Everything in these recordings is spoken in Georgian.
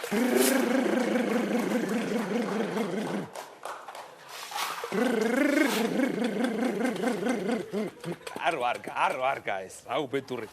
არ ვარგა ეს რა უბედური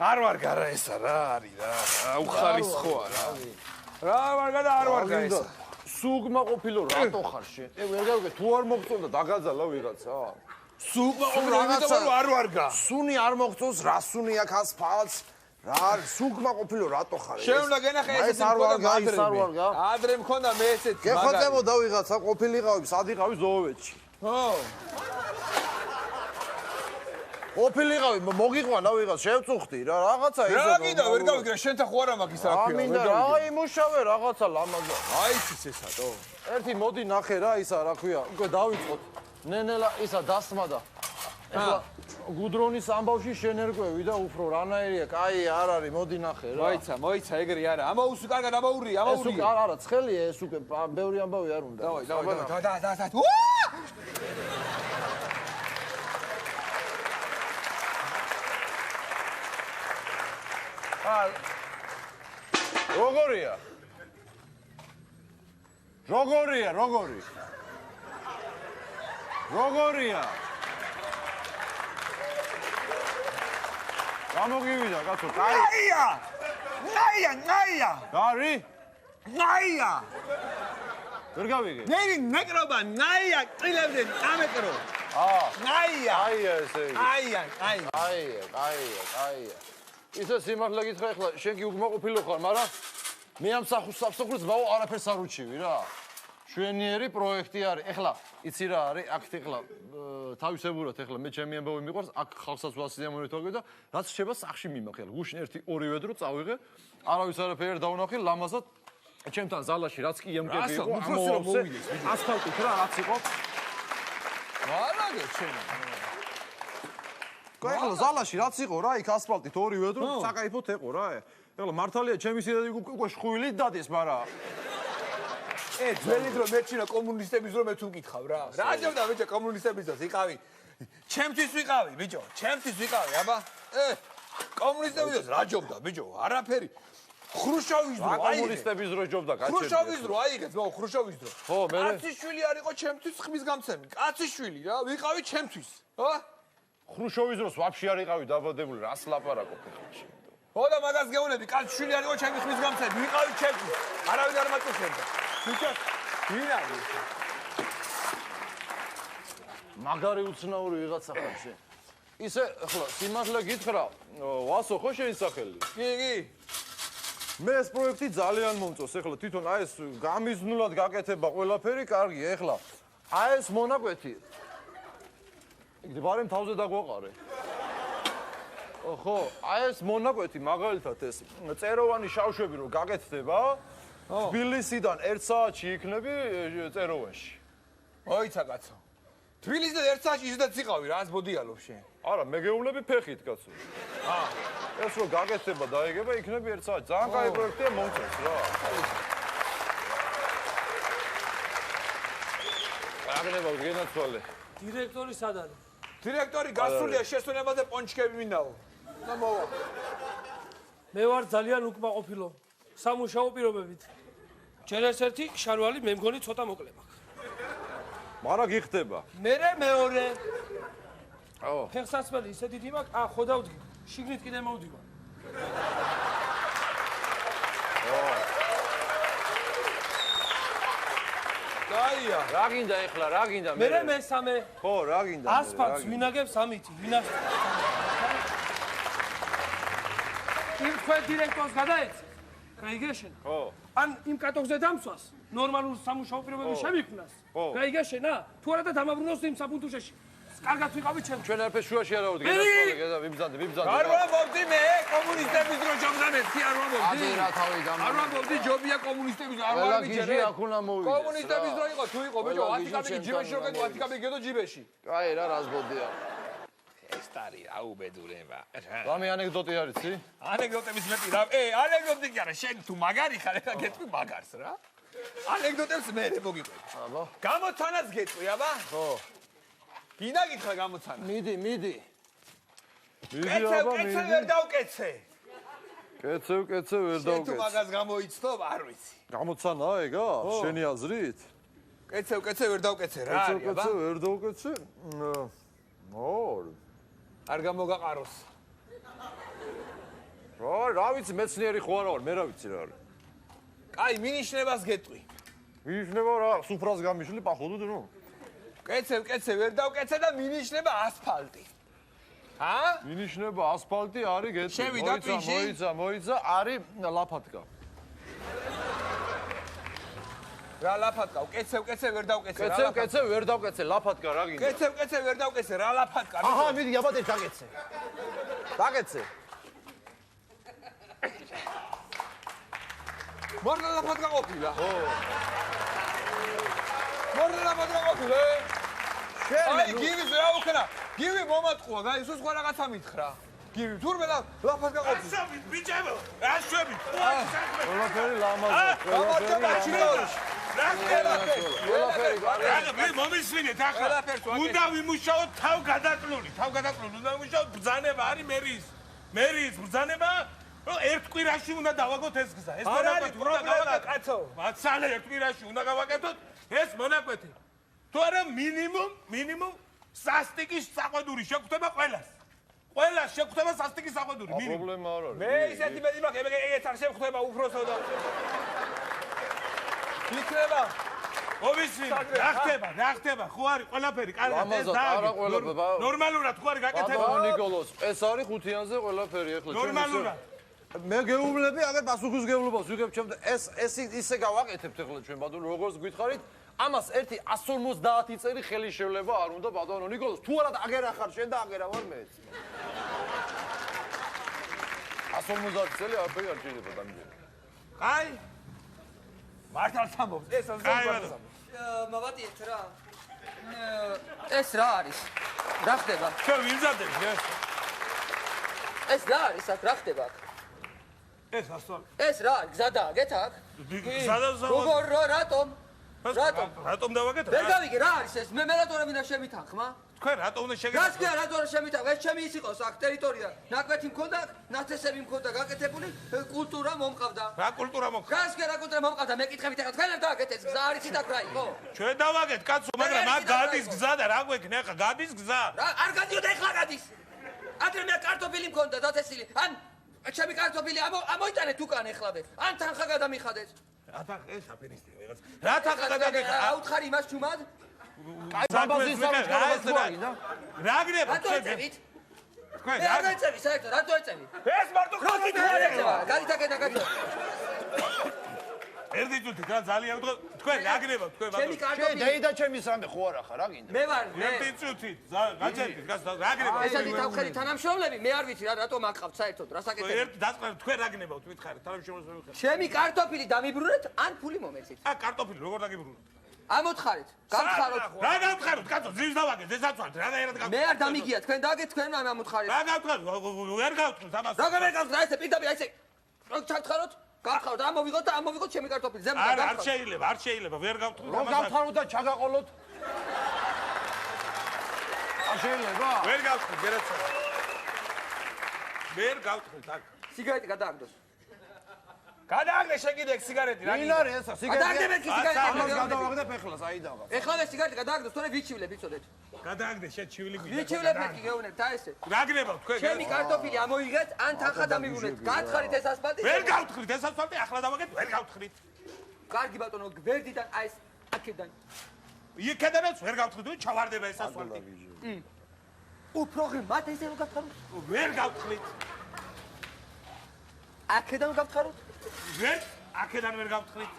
არ ვარგა რა ესა რა არის რა უხარისხოა რა ვარგა და არ ვარგა ეს სუგმა ყოფილო რატო ხარ შენ ვერ გავიგე თუ არ მოგწონდა დაგაძალა ვიღაცა სუგმა ყოფილო არ ვარგა სუნი არ მოგწონს რა სუნი აქ ასფალტს რა სუგმა ყოფილო რატო ხარ შენ უნდა გენახე ეს არ ვარგა ადრე მქონდა მე ესეც გეხოწებოდა ვიღაცა ყოფილიყავი სად იყავი ზოოვეთში ხო ოფილიყავი მოგიყვანა ვიღაც შევწუხდი რა რაღაცა ისე რა გინდა ვერ გავიგრა შენთან ხო არა მაგის რა ქვია ამინდა აი მუშავე რაღაცა ლამაზა აი ის ესათო ერთი მოდი ნახე რა ისა რა ქვია უკვე დავიწყოთ ნენელა ისა დასმადა ეხლა გუდრონის ამბავში შენ ერკვევი და უფრო რანაირია კაი არ არის მოდი ნახე რა მოიცა ეგრე არა ამაუსი კარგად ამაურია ეს უკვე არა ცხელია ეს უკვე ბევრი ამბავი არ უნდა დავაი როგორია? გამოგივიდა კაცო, კაი. ნაია. გარი? ნაია. ვერ გავიგე. ნეკრობა, ნაია, წილებზე ამეკრო. ნაია. აია ესე იგი. აია. ისე სიმართლე გითხრა ეხლა შენ კი უკმაყოფილო ხარ, მაგრამ მე ამ სამსახურს ბაო არაფერს არ უჩივი რა. შვენიერი პროექტი არის. ეხლა იცი რა არის? აქ ეხლა თავისებურად ეხლა მე ჩემი ამბავი მიყვარს, აქ ხალხსაც ვასიამოვნებთ და რაც შეება სახში მიმახე. გუშინ 1-2 ვედრო წავიღე, არავის არაფერი არ დავნახე, ლამაზად ჩემთან ზალაში რაც კი ემკები იყო, ამოვავსე. ასფალტით რა რაც იყო. ვარაგე ჩემო. ეხლა ზალაში რაც იყო რა, იქ ასფალტით 2 ვედრო, საკაიფოთ ეყო რა. ეხლა მართალია ჩემი სიდადი უკვე შხვილით დადეს, მაგრამ ძველი დრო მეჩინა კომუნისტების დრო მე თუ მკითხავ რა. რა ჯობდა ბიჭო კომუნისტების დროს იყავი. ჩემთვის ვიყავი ბიჭო, ჩემთვის ვიყავი, აბა. კომუნისტების დროს რა ჯობდა ბიჭო? არაფერი. ხრუშჩოვის დრო, აი კომუნისტების დრო ჯობდა კაცი. ხრუშჩოვის დრო, აიღეთ, ბაო, ხრუშჩოვის დრო. ხო, მე კაციშვილი არ იყო ჩემთვის ხმის გამცემი. კაციშვილი რა, ვიყავი ჩემთვის. ხო? ხრუშჩოვის დროს ვაფშე არ იყავი დაბადებული, რას ლაპარაკობ ხე შენ? ხო და მაგას გეუბნები, კაციშვილი არ იყო ჩემთვის ხმის გამცემი, ვიყავი ჩემთვის. არავინ არ მაწუხებდა. ბიჭო, ვინ არის? მაგარი უცნაური ვიღაცა ხარ შენ. ისე ახლა სიმართლე გითხრა, ვასო ხო შენი სახელი? კი. მე ეს პროექტი ძალიან მომწონს. ახლა თვითონ აი ეს გამიზნულად გაკეთება ყველაფერი კარგია. ახლა აი ეს მონაკვეთი. იქ ბარემ თავზე დაგვაყარე. ხო, აი ეს მონაკვეთი მაგალითად ეს წეროვანი შავშვები რო გაკეთდება, თბილისიდან 1 საათში იქნები წეროვანში. მოიცა კაცო. თბილისიდან 1 საათში ისედაც იყავი რა, ას ბოდიალობ შენ. არა, მე გეუბნები ფეხით კაცო. ეს რო გაკეთდება დაიგება, იქნები 1 საათი. ძალიან კაი პროექტია, მომწონს რა. აგნება გენაცვალე. დირექტორი სად არის? დირექტორი გასულია შესვენებაზე პონჩკები მინდაო. და მოვა. მე ვარ ძალიან უკმაყოფილო. სამუშაო პირობებით. ჯერ ერთ-ერთი შარვალი მე მგონი ცოტა მოკლე მაქვს. მარა გიხდება. მერე მეორე. აო. ფეხსაცმელი ისე დიდი მაქვს, ხო დავდგი. შიგნით კიდე მოვდივარ. დაია. რა გინდა ეხლა, რა გინდა მე? მერე მესამე. ხო, რა გინდა? ასფალტს ვინაგებს ამითი, ვინას. იმ თქვენ დირექტორს გადაეცე. გაიგეშენა? ხო. ან იმ კატოქზე დამსვას, ნორმალურ სამუშაო პირობებში შემიქმნას. გაიგეშენა? თუ არა და დამაბრუნოს იმ საფუნთუშეში. კარგად ვიყავი ჩემ. ჩვენ არაფერს შუაში არ ავდგე, გასწავლე, ვიბრძანდი. არ ვამბობდი მე, კომუნისტების დრო ჯობდანეთი არ ვამბობდი. ადი რა თავი გამო. არ ვამბობდი ჯობია კომუნისტების არ ვამბობდი. აქ უნდა მოვიდეს. კომუნისტების დრო იყო, თუ იყო, ბიჭო, ვატიკაბი ჯიბეში როგორ ვატიკაბი გედო ჯიბეში. კაი რა რაზბოდია. ეს ტარი რა უბედურება. რამე ანეკდოტი არის, იცი? ანეკდოტების მეტი რა. ანეკდოტი კი არა, შენ თუ მაგარი ხარ, ეხლა გეტყვი მაგარს რა. ანეკდოტებს მე მოგიყვები. აბა. გამოცანაც გეტყვი, აბა? ხო. გინდა გითხრა გამოცანა. მიდი. კეცე ვერ დავკეცე. კეცევ ვერ შენ თუ დავკეცე. მაგას გამოიცნობ, არ ვიცი. გამოცანა ეგა? შენი აზრით? კეცევ ვერ დავკეცე რა არის, აბა? კეცევ ვერ დავკეცე. არ გამოგაყაროს. რა ვიცი მეცნიერი ხო არა ვარ, მე რა ვიცი რა არის. კაი, მინიშნებას გეტყვი. მინიშნება რა, სუფრას გამიშლი პახოდოდ ნუ. კეცევ ვერ დავკეცე და მინიშნება ასფალტი. ა? მინიშნება ასფალტი არის გეტყვი. შევიდა ტვინში? მოიცა, არის ლაფატკა. რა ლაფატკა, კეცევ ვერ დავკეცე რა. კეცევ ვერ დავკეცე, ლაფატკა რა გინდა? კეცევ ვერ დავკეცე რა ლაფატკა. აჰა, მიდი აბათ ეს დაგეცე. დაგეცე. მორლა ლაფატკა ყოფილა. მორლა ლაფატკა ყოფილა. აი, გივის რა უქნა? გივი მომატყუა, გაი, სულ სხვა რაღაცა მითხრა. გივი, თურმე ლაფატკა ყოფილა. ასავით, ბიჭებო, აშვებით. ყველაფერი ლამაზია, მე მომისმინეთ ახლა. უნდა ვიმუშაოთ თავ გადაკლული უნდა ვიმუშაოთ ბრძანება არის მერის ბრძანება. ერთ კვირაში უნდა დავაგოთ ეს გზა. ეს მონაკვეთი უნდა გავაკეთოთ. კაცო. მაცალე ერთ კვირაში უნდა გავაკეთოთ ეს მონაკვეთი. თუ არა მინიმუმ სასტიკის საყვედური შეგვხვდება ყველას. ყველას შეგვხვდება სასტიკის საყვედური. პრობლემა არ არის. მე ისეთი მეტი მაქვს, ეგეც არ შეხვდება უფროსო და იქნება ოვისი რა ხდება ხო არის ყველაფერი კარგად ეს ნორმალურად ხო არის გაკეთებული ნიკოლოს ეს არის ხუთიანზე ყველაფერი ახლა ნორმალურად მე გეუბნები აგერ პასუხისგებლობას ვიღებ ჩემთან ეს ისე გავაკეთებთ ახლა ჩვენ ბატონო როგორც გითხარით ამას ერთი 150 წელი ხელი შევლება არ უნდა ბატონო ნიკოლოს თუ არა აგერა ხარ შენ და აგერა ვარ მეც 150 წელი არაფერი არ შეიძლება დამიჯერე აი მართალს ამბობს ეს ამბობს მოვატიეთ რა ეს რა არის რა ხდება ჩვენ ვიმზადებ ეს რა არის აქ რა ხდება აქ ეს ასწავლე ეს რა გზადააგეთ აქ როგორ რატომ დავაკეთე ვერ გავიგე რა არის ეს მე რატომ არ მინდა შემითანხმა თქვენ რატომ უნდა შეგეცდეთ გას კი რატომ არ შემითანხმა ეს ჩემი ის იყოს აქ ტერიტორია ნაკვეთი მქონდა ნათესები მქონდა გაკეთებული კულტურა მომყავდა რა კულტურა მოხდა გას კი რა კულტურა მომყავდა მეკითხებით ახლა თქვენ არ დააკეთეთ გზა არის იქ რა იყო ჩვენ დავაკეთ კაცო მაგრამ აქ გადის გზა და რა გვექნა ახლა გადის გზა რა არ გადიოდა ახლა გადის ადრე მე კარტოფილი მქონდა დათესილი ან ჩემი კარტოფილი ამოიტანეთ უკან ეხლავე ან თანხა გადამიხადეთ აბა ეს აფერისტი ვიღაც რა თანხა გადამიხადეთ აუთხარი იმას ჩუმად აი ბაბაზის სამშობლოში რა გნებთ რატო ეწევით თქვენ რა გეწევი საერთოდ რატო ეწევი ეს მარტო როკით არ ეწევა გადიტაკეთა გადი ერთი წუთი რა ძალიან ვთქვა თქვენ რა გნებთ თქვენ ჩემი ბატონო შენ დეი და ჩემი სამე ხო არა ხარ რა გინდა მე ვარ მე ერთი წუთი გაჩერდით რა გნებთ ესეთი თავხელი თანამშრომლები მე არ ვიცი რა რატომ აკყავთ საერთოდ რა საკეთებთ ერთი დაწყნარით თქვენ რა გნებთ მითხარით თანამშრომლებს მითხარით ჩემი კარტოფილი დამიბრუნეთ ან ფული მომეცით ა კარტოფილი როგორ დაგიბრუნოთ ამოთხარით გამთხაროთ რა გამთხაროთ კაცო ძირს დავაგეთ ეს აცვალთ რა დაერად მე არ დამიგია თქვენ დააგეთ თქვენ ამ ამოთხარით რა გამთხაროთ ვერ გავთხაროთ ამას რა გამეკავს რა ესე პირდაპირ აი ესე ჩავთხაროთ გამთხაროთ ამოვიღოთ და ამოვიღოთ ჩემი კარტოფილი ზემოდან არ შეიძლება ვერ გავთხაროთ რომ გამთხაროთ და ჩაგაყოლოთ არ შეიძლება ვერ გავთხაროთ გერაცა ვერ გავთხაროთ აქ სიგარეტი გადააგდოს გადააგდე შენ კიდე სიგარეტი რა ვინ არის ეს გადააგდე მე სიგარეტი ამას გადავაგდებ ეხლა საიდანღა ეხლა სიგარეტი გადააგდოს თორე ვიჩივლებ იცოდეთ გადააგდე შენ ჩივილი გვიდა ვიჩივლებ მე გეუბნებთ აი ესე რა გნებავ თქვენ ჩემი კარტოფილი ამოიღეთ ან თანხა დამიბრუნეთ გათხარით ეს ასფალტი ვერ გავთხრით ეს ასფალტი ახლა დავაგეთ ვერ გავთხრით კარგი ბატონო გვერდიდან აი ეს აქედან იქედანაც ვერ გავთხრით ჩავარდება ეს ასფალტი უფრო ღრმად ესე რომ გავთხაროთ ვერ გავთხრით აქედან გავთხაროთ ვერ აქედან ვერ გავთხრით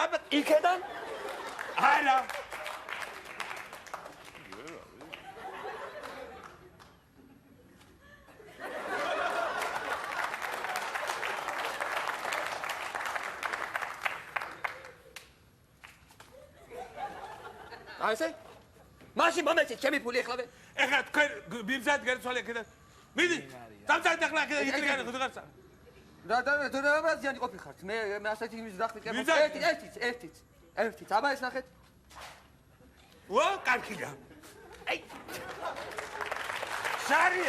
აბა იქედან არა აი ესე მაშინ მომეცით ჩემი ფული ეხლავე ეხლა თქვენ მიმზად გერცვალე აქედან მიდი დამძარდ ახლა აქედან იტირგანე ხუდგარსა რა ზიანი ყოფილხართ მე ასეთი იმის დახმით ერთით აბა ეს ნახეთ ვა კარგია აი შარი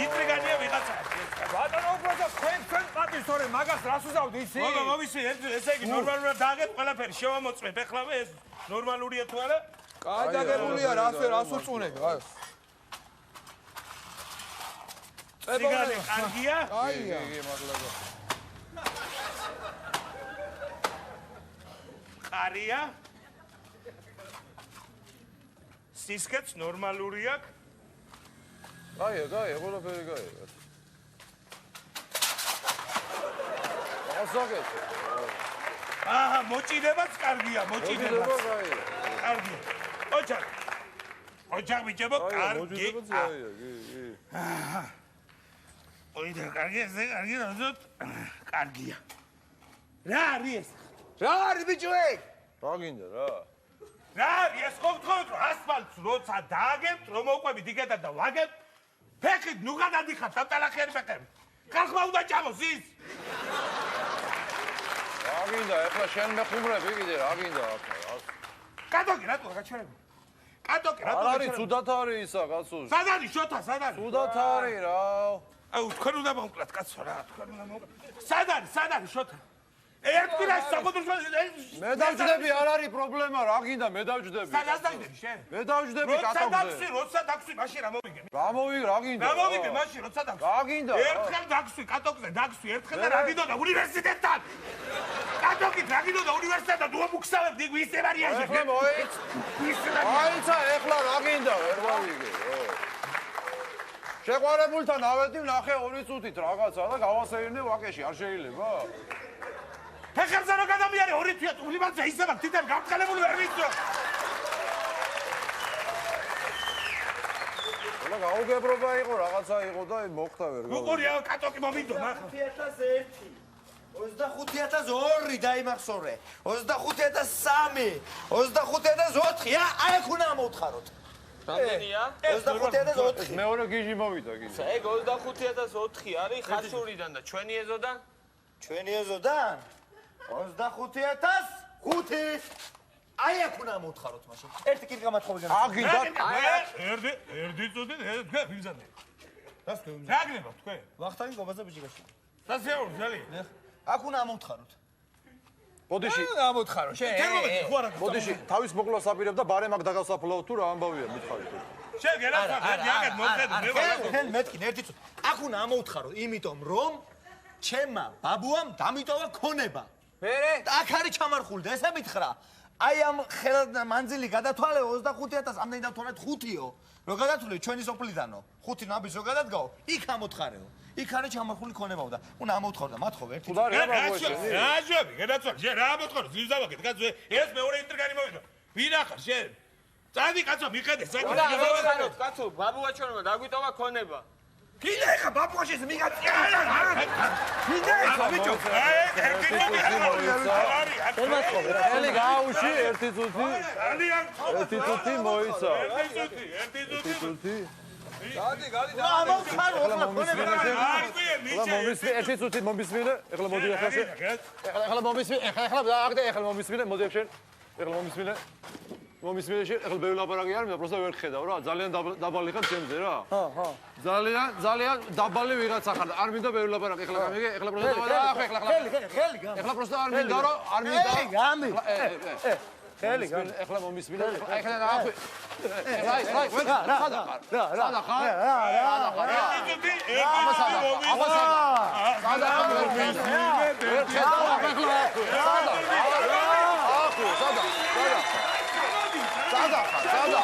ინტრიგანია ვიღაცა. ბატონო უბრალოდ თქვენ პატისორე მაგას რას უზავთ ისი? მოვისვი ესე იგი ნორმალურად დააგეთ ყველაფერი შევამოწმებ ეხლავე ეს ნორმალურია თუ არა? გადაგებულია რას უწუნებ? სიგარი კარგია? აია. ყარია? სისქეც ნორმალური აქვს? გაია, ყველაფერი გაია. ასაგეთ. აჰა, მოჭიდებაც კარგია, მოჭიდება. კარგია. ოჯახ ბიჭებო, კარგი. ოიდა, კარგია, კარგია, ზოთ. კარგია. რა არის ეს? რა არის ბიჭოე? რა გინდა რა? რა არის ეს ხომ ასფალტს როცა დააგებთ, რომ მოყვებით იგეთა და ვაგებთ, ფეხით ნუ გადადიხართ დამტალახიანი ფეხები. ხალხმა უნდა ჭამოს ის. რა გინდა, ეხლა შენ მეხუმრები კიდე რა გინდა აქ? კატოკი რატო გაჩერები? კატოკი რატო არ არის გაჩერები? ცუდად არის ისა კაცო. სად არის შოთა, სად არის? ცუდად არის რა. აუ თქვენ უნდა მომკლათ კაცო რა, თქვენ უნდა მომკლათ. სად არის შოთა? ერთ კვირაში საკუთრს მე დავჯდები, არ არის პრობლემა, რა გინდა, მე დავჯდები. სადაც დაიდები შენ? მე დავჯდები კატოზე. როცა დაქსვი, მაშინ რა მოვიგე? რა მოვიგე, რა გინდა? რა მოვიგე მაშინ როცა დაქსვი? რა გინდა? ერთხელ დაქსვი კატოკზე, დაქსვი ერთხელ და რა გინდოდა უნივერსიტეტთან? კატოკით რა გინდოდა უნივერსიტეტთან? თუ მოგხსავებდი ისე ვარიანტი. ეხლა მოიც. აიცა, ეხლა რა გინდა, ვერ მოვიგე. შეყვარებულთან ავედი ვნახე 2 წუთით რაღაცა და გავასეირნე ვაკეში, არ შეიძლება? ფეხებზე რა გადამიარე 2 თვია უნივერსიტეტზე ისება თითქოს გამყალებული ვერ ვიცო. და გაუგებრობა იყო, რაღაცა იყო და მოხდა ვერ გავიგე. უყურია კატოკი მომიდონა. 50001 25002 დაიმახსოვრე 25003 25004 აი აქ უნდა ამოვთხაროთ რამდენია? 25004 მეორე გიჟი მოვიდა კიდე. ეგ 25004 არის ხაშურიდან და ჩვენი ეზოდან? ჩვენი ეზოდან 25005 აი აქ უნდა ამოვთხაროთ მაშინ ერთი კითხვა გამათხოვე აგინდა ერთი წუთი თქვენ ვიზანე. რას თქვენ? რა გინდა თქვენ? ვახტანგი გობაძე ბიჭიკაში სასეულ ძალი. აქ უნდა ამოვთხაროთ ბოდიში ამოთხარო შენ. თერმომეტრი ხო არა? ბოდიში თავის მოკვლას აპირებ და ბარემ აქ დაგასაფლავ თუ რა ამბავია მითხარით. შენ გერაცა დიაგეთ მოხედე მე ვარ. ხელ მეთქი ერთი წუთი აქ უნდა ამოვთხაროთ იმიტომ რომ ჩემმა ბაბუამ დამიტოვა ქონება მერე აქ არის ჩამარხული და ესე მითხრა აი ამ ხელად მანძილი გადათვალე 25000 ამდენი დავთვალეთ 5-იო რო გადათვლე ჩვენი სოფლიდანო 5 ნაბის რო გადადგაო იქ ამოთხარეო იქ არის ჩამარხული ქონებაო და უნდა ამოთხარო და მათხოვე ერთი და რა ბაბუაში რა ჟობი გერაცა შენ რა მოთხოვს ზიზავაკეთ კაცო ეს მეორე ინტრიგანი მოვიდა ვინ ახარ შენ წადი კაცო მიხედე საკუთარ ამოხაროთ კაცო, ბაბუაჩონმა დაგვიტოვა ქონება. კიდე ხა ბაბუაში ეს მიგაწია კიდე ხა ბიჭო ერთი წუთი ელი გაუში ერთი წუთი ერთი წუთი მოიცა ერთი წუთი გადი ამოთხარო ახლა ქონება მომისმე ერთი წუთი მომისმინე ეხლა მოდი ახლა შენ ეხლა მომისმინე ეხლა დააგდე ეხლა მომისმინე მოდი შენ ეხლა მომისმინე შენ ეხლა ბევრი ლაპარაკი არ მინდა პროსტა ვერ ხედავ რა ძალიან დაბალი ხარ ჩემზე რა ძალიან დაბალი ვიღაცა ხარ არ მინდა ბევრი ლაპარაკი ეხლა გამიგე ეხლა პროსტა ხელი ეხლა პროსტა არ მინდა რა არ მინდა გამი ხელი ეხლა მომისმინე ეხლა ახვი აი სადა ხარ სადა